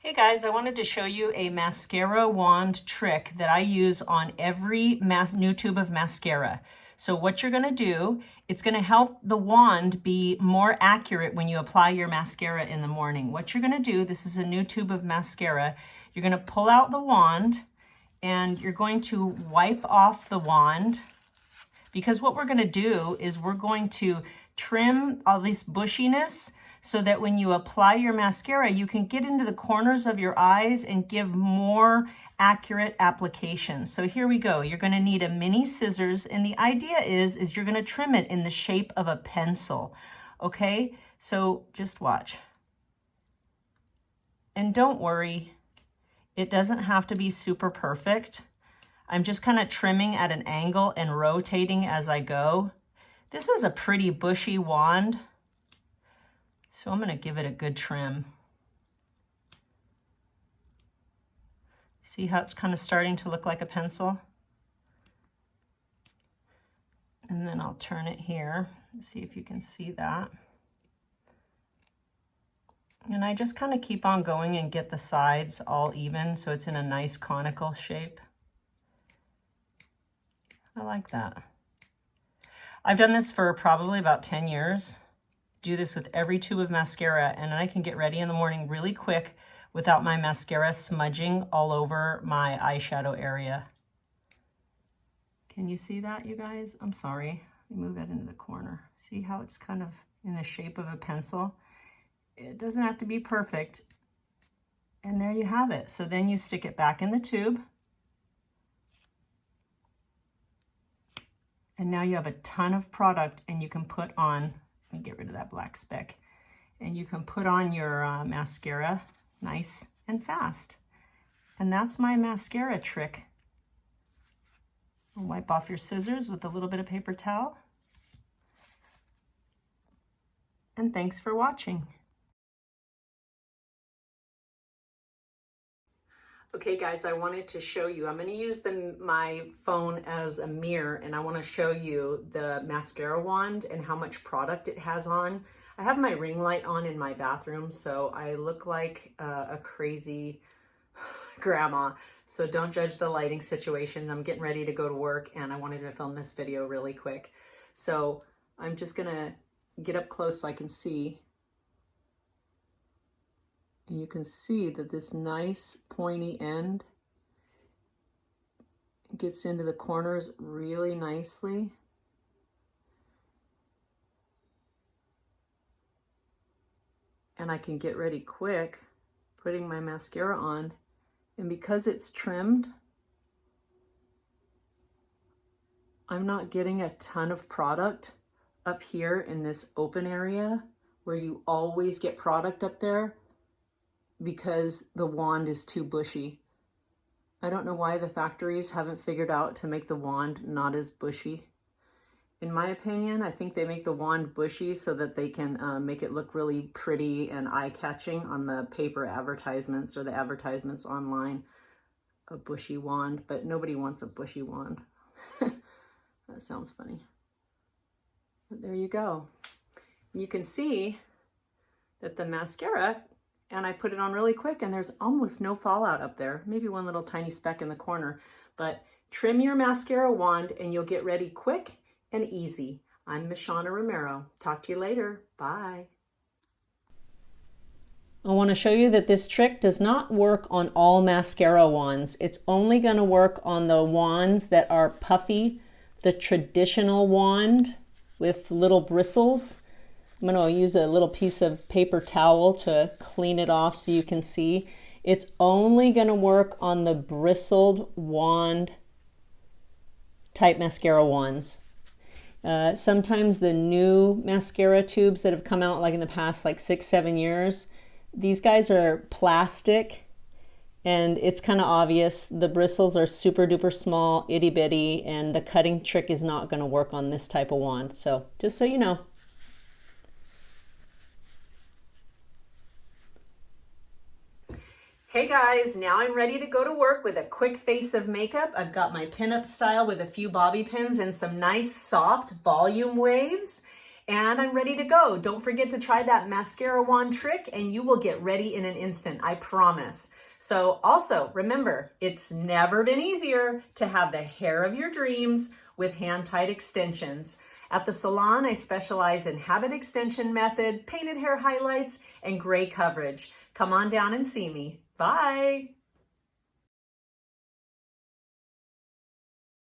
Hey guys, I wanted to show you a mascara wand trick that I use on every new tube of mascara. So what you're gonna do, it's gonna help the wand be more accurate when you apply your mascara in the morning. What you're gonna do, this is a new tube of mascara, you're gonna pull out the wand and you're going to wipe off the wand, because what we're gonna do is we're going to trim all this bushiness so that when you apply your mascara, you can get into the corners of your eyes and give more accurate application. So here we go. You're gonna need a mini scissors, and the idea is you're gonna trim it in the shape of a pencil, okay? So just watch. And don't worry, it doesn't have to be super perfect. I'm just kind of trimming at an angle and rotating as I go. This is a pretty bushy wand, so I'm going to give it a good trim. See how it's kind of starting to look like a pencil? And then I'll turn it here, see if you can see that. And I just kind of keep on going and get the sides all even so it's in a nice conical shape. I like that. I've done this for probably about 10 years. Do this with every tube of mascara, and I can get ready in the morning really quick without my mascara smudging all over my eyeshadow area. Can you see that, you guys? I'm sorry. Let me move that into the corner. See how it's kind of in the shape of a pencil? It doesn't have to be perfect. And there you have it. So then you stick it back in the tube. And now you have a ton of product, and you can put on, let me get rid of that black speck, and you can put on your mascara nice and fast. And that's my mascara trick. Wipe off your scissors with a little bit of paper towel. And thanks for watching. Okay guys, I wanted to show you, I'm going to use my phone as a mirror, and I want to show you the mascara wand and how much product it has on. I have my ring light on in my bathroom, so I look like a crazy grandma. So don't judge the lighting situation. I'm getting ready to go to work, and I wanted to film this video really quick. So I'm just going to get up close so I can see. And you can see that this nice pointy end gets into the corners really nicely. And I can get ready quick putting my mascara on. And because it's trimmed, I'm not getting a ton of product up here in this open area where you always get product up there, because the wand is too bushy. I don't know why the factories haven't figured out to make the wand not as bushy. In my opinion, I think they make the wand bushy so that they can make it look really pretty and eye-catching on the paper advertisements or the advertisements online. A bushy wand, but nobody wants a bushy wand. That sounds funny. But there you go. You can see that the mascara, and I put it on really quick, and there's almost no fallout up there. Maybe one little tiny speck in the corner. But trim your mascara wand and you'll get ready quick and easy. I'm Mishawna Romero. Talk to you later. Bye. I want to show you that this trick does not work on all mascara wands. It's only going to work on the wands that are puffy, the traditional wand with little bristles. I'm going to use a little piece of paper towel to clean it off so you can see. It's only going to work on the bristled wand type mascara wands. Sometimes the new mascara tubes that have come out like in the past like 6-7 years, these guys are plastic, and it's kind of obvious. The bristles are super duper small, itty bitty, and the cutting trick is not going to work on this type of wand. So just so you know. Hey guys, now I'm ready to go to work with a quick face of makeup. I've got my pinup style with a few bobby pins and some nice soft volume waves. And I'm ready to go. Don't forget to try that mascara wand trick and you will get ready in an instant, I promise. So also remember, it's never been easier to have the hair of your dreams with hand-tied extensions. At the salon, I specialize in habit extension method, painted hair highlights, and gray coverage. Come on down and see me. Bye.